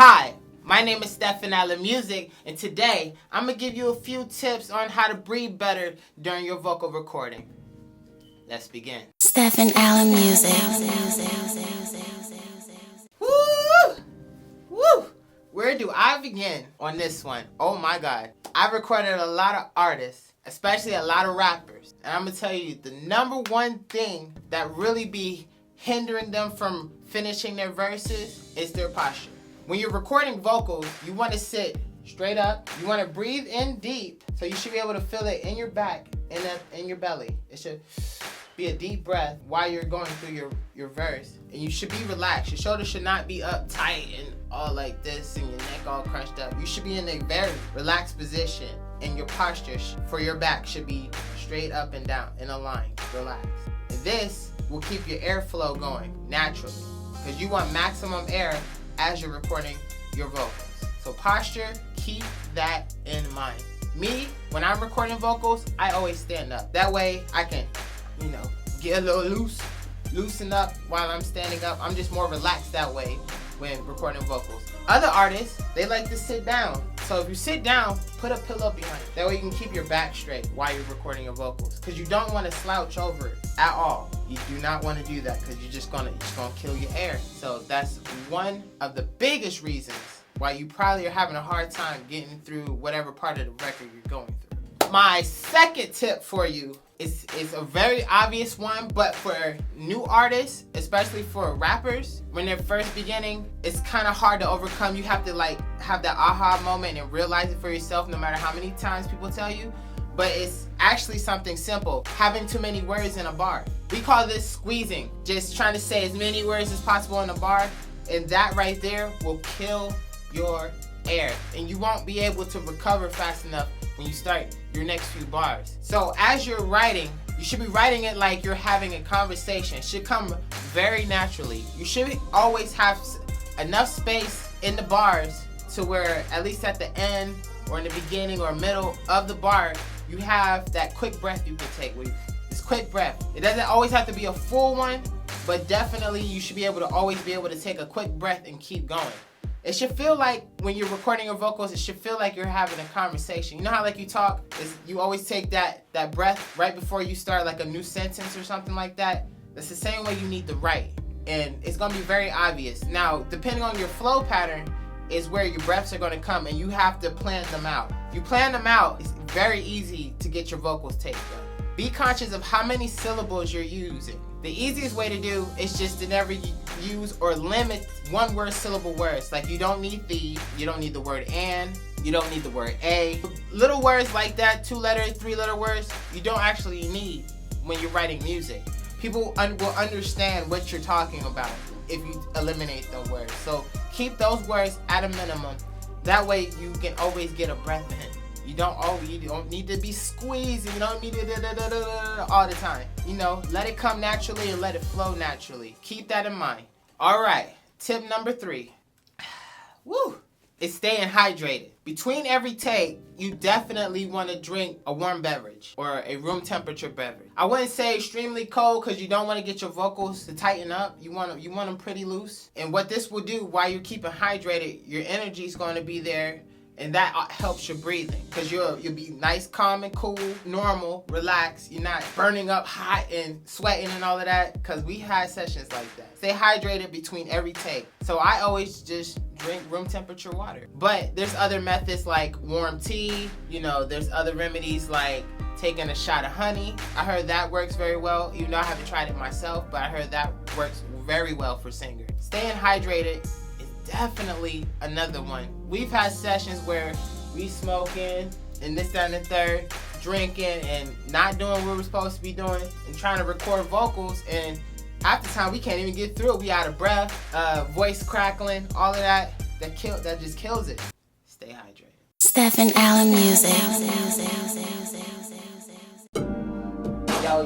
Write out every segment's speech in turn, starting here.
Hi, my name is StephenAllen and today I'm going to give you a few tips on how to breathe better during your vocal recording. Let's begin. StephenAllen Music. Woo! Woo! Where do I begin on this one? Oh my God. I've recorded a lot of artists, especially a lot of rappers. And I'm going to tell you the number one thing that really be hindering them from finishing their verses is their posture. When you're recording vocals, you want to sit straight up. You want to breathe in deep, so you should be able to feel it in your back and in your belly. It should be a deep breath while you're going through your verse. And you should be relaxed. Your shoulders should not be up tight and all like this and your neck all crunched up. You should be in a very relaxed position, and your posture for your back should be straight up and down in a line, relaxed. And this will keep your airflow going naturally, because you want maximum air as you're recording your vocals. So posture, keep that in mind. Me, when I'm recording vocals, I always stand up. That way I can, get a little loosen up while I'm standing up. I'm just more relaxed that way when recording vocals. Other artists, they like to sit down. So if you sit down, put a pillow behind it. That way you can keep your back straight while you're recording your vocals, because you don't want to slouch over it at all. You do not want to do that, because you're just gonna kill your air. So that's one of the biggest reasons why you probably are having a hard time getting through whatever part of the record you're going through. My second tip for you is a very obvious one, but for new artists, especially for rappers, when they're first beginning, it's kind of hard to overcome. You have to have that aha moment and realize it for yourself, no matter how many times people tell you. But it's actually something simple: having too many words in a bar. We call this squeezing, just trying to say as many words as possible in a bar, and that right there will kill your air, and you won't be able to recover fast enough when you start your next few bars. So as you're writing, you should be writing it like you're having a conversation. It should come very naturally. You should always have enough space in the bars to where at least at the end or in the beginning or middle of the bar, you have that quick breath you can take with this quick breath. It doesn't always have to be a full one, but definitely you should be able to always be able to take a quick breath and keep going. It should feel like when you're recording your vocals, it should feel like you're having a conversation. You know how you talk, you always take that breath right before you start like a new sentence or something like that? That's the same way you need to write. And it's going to be very obvious. Now, depending on your flow pattern is where your breaths are going to come, and you have to plan them out. If you plan them out, it's very easy to get your vocals taken. Be conscious of how many syllables you're using. The easiest way to do is just to never use or limit one word syllable words. Like you don't need the word and, you don't need the word a. Little words like that, 2-letter, 3-letter words, you don't actually need when you're writing music. People will understand what you're talking about if you eliminate those words. So keep those words at a minimum. That way you can always get a breath in. You don't need to be squeezing. You don't need to all the time. Let it come naturally and let it flow naturally. Keep that in mind. All right, tip number 3. Woo! Is staying hydrated. Between every take, you definitely want to drink a warm beverage or a room temperature beverage. I wouldn't say extremely cold, because you don't want to get your vocals to tighten up. You want them pretty loose. And what this will do while you're keeping hydrated, your energy is going to be there. And that helps your breathing, because you'll be nice, calm, and cool, normal, relaxed. You're not burning up hot and sweating and all of that, because we had sessions like that. Stay hydrated between every take. So I always just drink room temperature water. But there's other methods like warm tea. There's other remedies like taking a shot of honey. I heard that works very well, even though I haven't tried it myself, but I heard that works very well for singers. Staying hydrated is definitely another one. We've had sessions where we smoking and this, that, and the third, drinking and not doing what we're supposed to be doing and trying to record vocals, and half the time we can't even get through it. We out of breath, voice crackling, all of that. That just kills it. Stay hydrated. StephenAllen Music.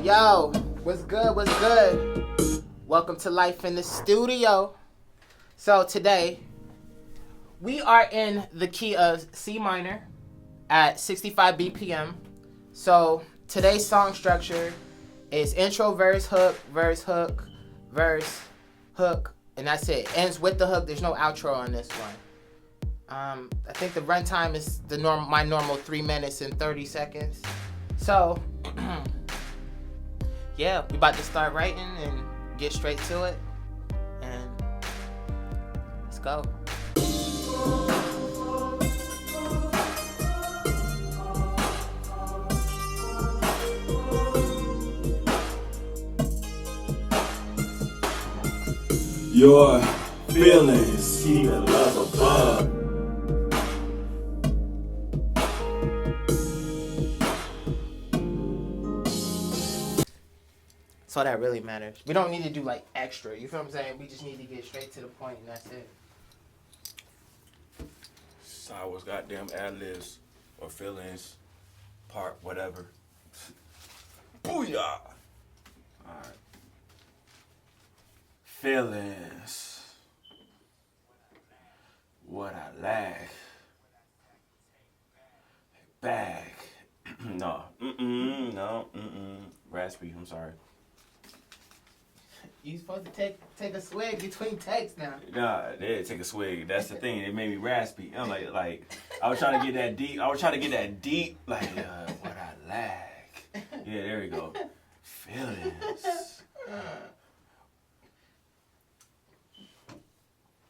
Yo, what's good? Welcome to Life in the Studio. So today, we are in the key of C minor at 65 BPM. So today's song structure is intro, verse, hook, verse, hook, and that's it. Ends with the hook. There's no outro on this one. I think the runtime is my normal 3 minutes and 30 seconds. So, yeah, we about to start writing and get straight to it. And let's go. Your feelings keep the love above. So that really matters. We don't need to do like extra. You feel what I'm saying? We just need to get straight to the point and that's it. Sour's goddamn ad-libs or feelings, part, whatever. Booyah! Alright. Feelings. What I lack. Back. No. No. Raspy, I'm sorry. You supposed to take a swig between takes now. Nah, they did take a swig. That's the thing. It made me raspy. I'm like I was trying to get that deep. What I lack. Yeah, there we go. Feelings.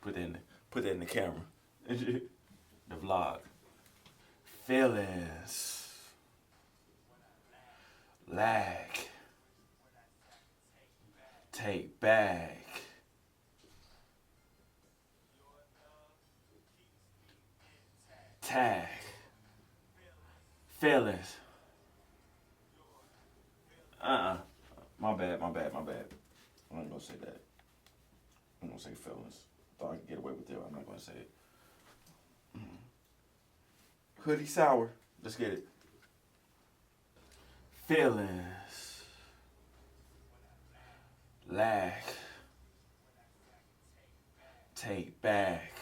Put that in the camera. The vlog. Feelings. Lack. Take back. Tag. Feelings. My bad. I'm not gonna say that. I'm gonna say feelings. Thought I could get away with it. I'm not gonna say it. Hoodie sour. Let's get it. Feelings. Lack. Take back.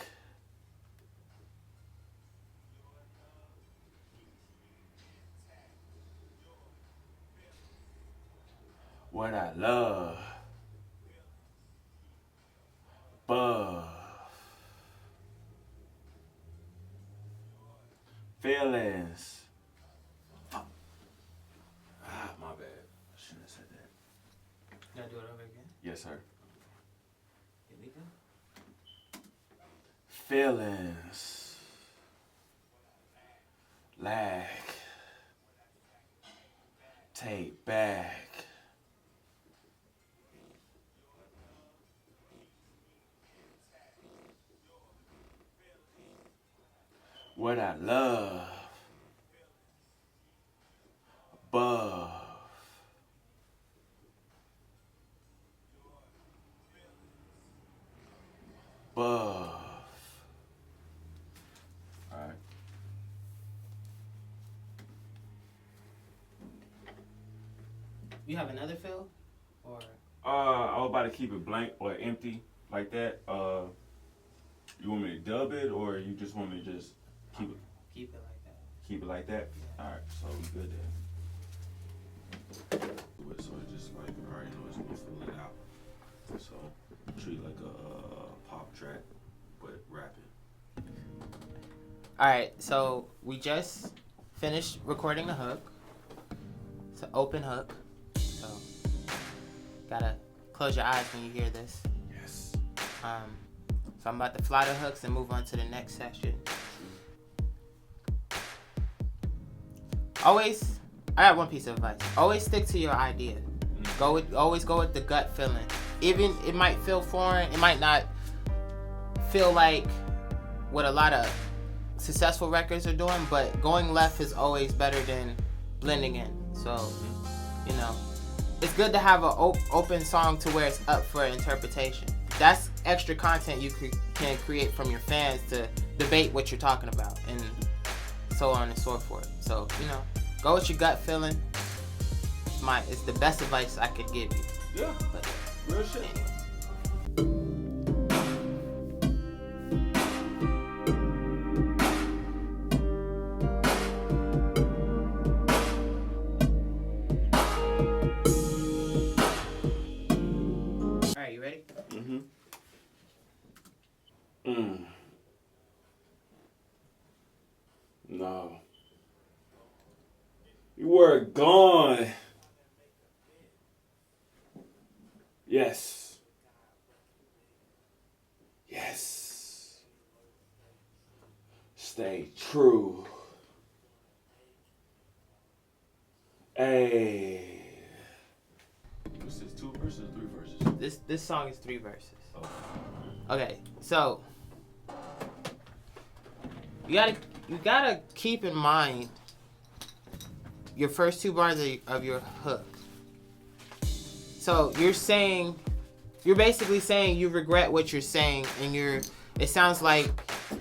What I love. Buff. Feelings. My bad. I shouldn't have said that. You gotta do it over again? Yes, sir. Here we go. Feelings. Lack. Take back. What I love. Above. Above. Alright. You have another fill? Or I was about to keep it blank or empty like that. You want me to dub it or you just want me to just keep it like that. Keep it like that? Yeah. Alright, so we good then. So it's just like I already know it's gonna fill it out. So treat it like a pop track, but rapping. Alright, so we just finished recording the hook. It's an open hook. So gotta close your eyes when you hear this. Yes. So I'm about to fly the hooks and move on to the next section. I got one piece of advice. Always stick to your idea. Always go with the gut feeling. Even it might feel foreign, it might not feel like what a lot of successful records are doing, but going left is always better than blending in. So, you know, it's good to have an open song to where it's up for interpretation. That's extra content you can create from your fans to debate what you're talking about and so on and so forth. So, you know, go with your gut feeling. It's the best advice I could give you. Yeah, but real shit. Anyway. Alright, you ready? No. You were gone. Yes. Yes. Stay true. Hey. This is 2 verses or 3 verses? This song is 3 verses. Oh. Okay, so you gotta keep in mind your first 2 bars of your hook. So you're basically saying you regret what you're saying, and it sounds like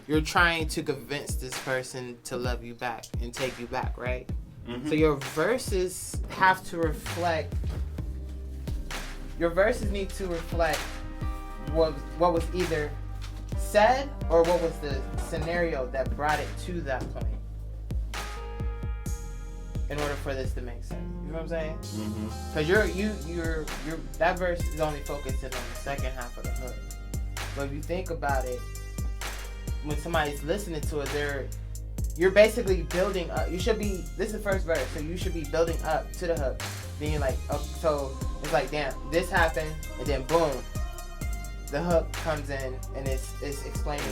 you're trying to convince this person to love you back and take you back, right? Mm-hmm. So your verses have to reflect. Your verses need to reflect what was either said or what was the scenario that brought it to that point. In order for this to make sense, you know what I'm saying? Because you're that verse is only focusing on the second half of the hook. But if you think about it, when somebody's listening to it, you're basically building up. This is the first verse, so you should be building up to the hook. Then you're like, oh, so it's like, damn, this happened, and then boom, the hook comes in and it's explaining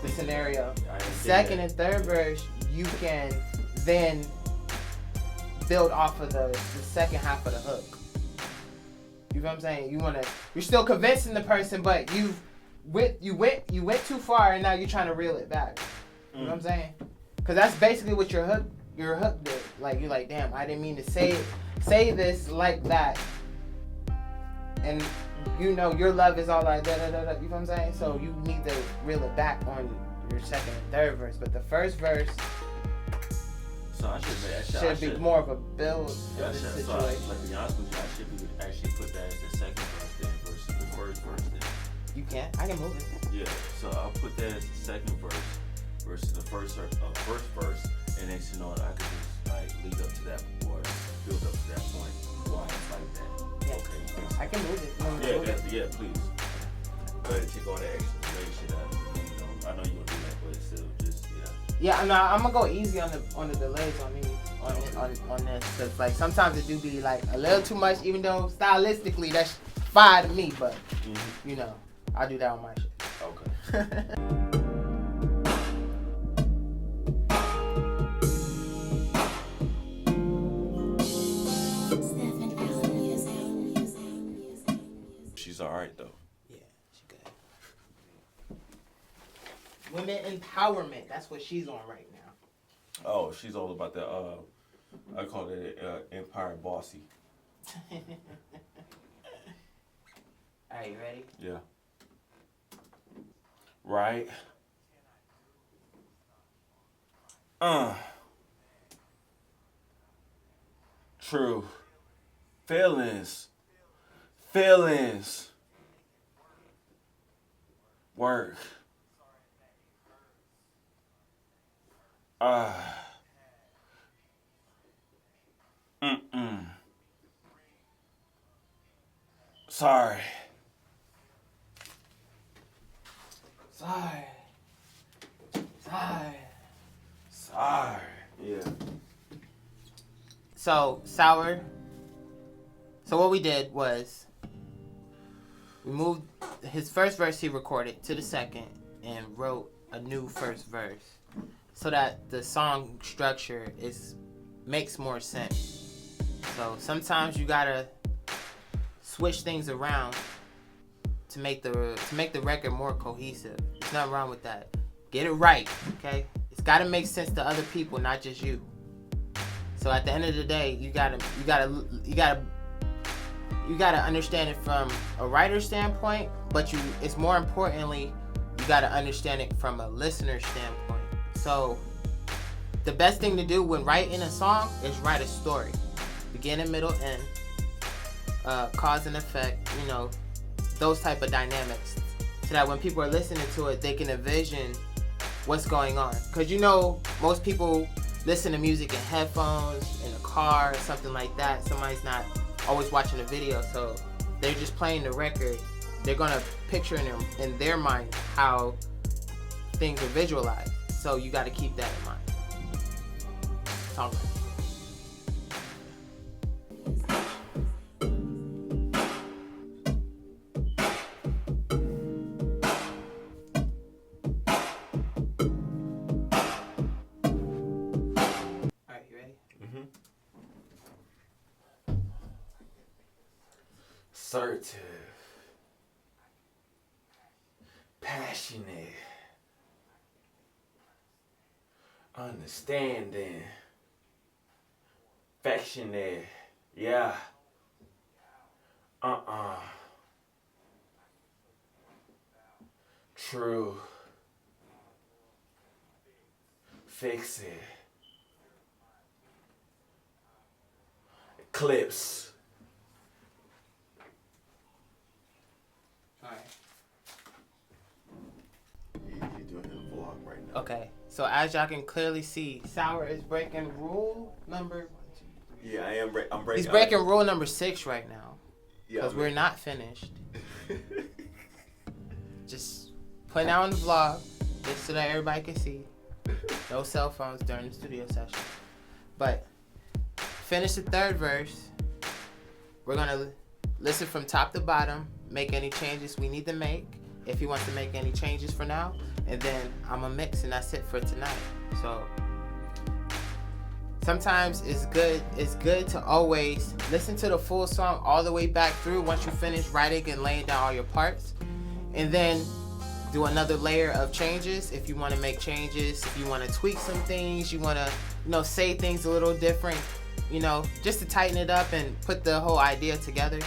the scenario. Second and third verse, you can then build off of the second half of the hook. You know what I'm saying? You're still convincing the person, but you went too far, and now you're trying to reel it back. You know what I'm saying? Because that's basically what your hook did. Like, you're like, damn, I didn't mean to say this like that. And your love is all like da da da da. You know what I'm saying? So you need to reel it back on your second and third verse. But the first verse should be more of a build for this situation. So, like, to be honest with you, I should actually put that as the second verse then versus the first verse then. You can. I can move it. Yeah. So I'll put that as the second verse versus the first verse, and then I could just like lead up to that or build up to that point. Why it's like that? Yeah. Okay. I can move it. Yeah, please. Go ahead and take all the explanation out. I know you want to do that, but it's still just Yeah, I'm gonna go easy on the delays on these on this, because like sometimes it do be like a little too much, even though stylistically that's fine to me, but I do that on my shit. Okay. She's alright though. Yeah, she's good. Women empowerment. That's what she's on right now. Oh, she's all about the I call it Empire Bossy. Are you ready? Yeah. Right. True. Feelings. Work. Sorry. Yeah. So, Sour. So what we did was we moved his first verse he recorded to the second and wrote a new first verse so that the song structure makes more sense. So sometimes you gotta switch things around to make the record more cohesive. There's nothing wrong with that. Get it right, okay? It's gotta make sense to other people, not just you. So at the end of the day, you gotta understand it from a writer's standpoint, but it's more importantly, you gotta understand it from a listener standpoint. So the best thing to do when writing a song is write a story. Beginning, middle, end. Cause and effect, those type of dynamics. So that when people are listening to it, they can envision what's going on. Because most people listen to music in headphones, in a car, something like that. Somebody's not always watching a video, so they're just playing the record. They're gonna picture in their mind how things are visualized. So you got to keep that in mind. Songwriter. Alright, you ready? Mm-hmm. Assertive. Passionate. Understanding. Affectionate. Yeah. True. Fix it. Eclipse. Alright. He's doing his vlog right now. Okay, so as y'all can clearly see, Sour is breaking rule number... Yeah, I'm breaking. He's breaking rule number 6 right now. Yeah, Because we're not finished. Just putting out on the vlog, just so that everybody can see. No cell phones during the studio session. But finish the 3rd verse. We're gonna listen from top to bottom, make any changes we need to make, if he wants to make any changes for now, and then I'm gonna mix, and that's it for tonight. So sometimes it's good to always listen to the full song all the way back through once you finish writing and laying down all your parts, and then do another layer of changes if you want to make changes, if you want to tweak some things, you want to say things a little different, just to tighten it up and put the whole idea together.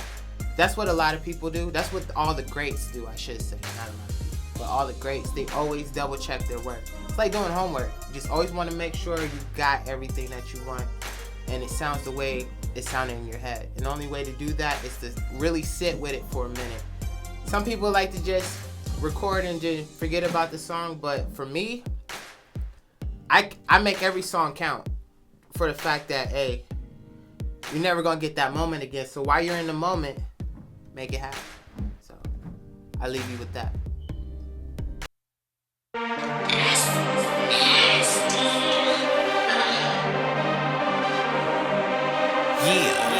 That's what a lot of people do. That's what all the greats do, I should say. Not a lot of people, but all the greats, they always double check their work. It's like doing homework. You just always want to make sure you got everything that you want and it sounds the way it sounded in your head. And the only way to do that is to really sit with it for a minute. Some people like to just record and just forget about the song, but for me, I make every song count for the fact that, hey, you're never gonna get that moment again. So while you're in the moment, make it happen. So I leave you with that. Yeah.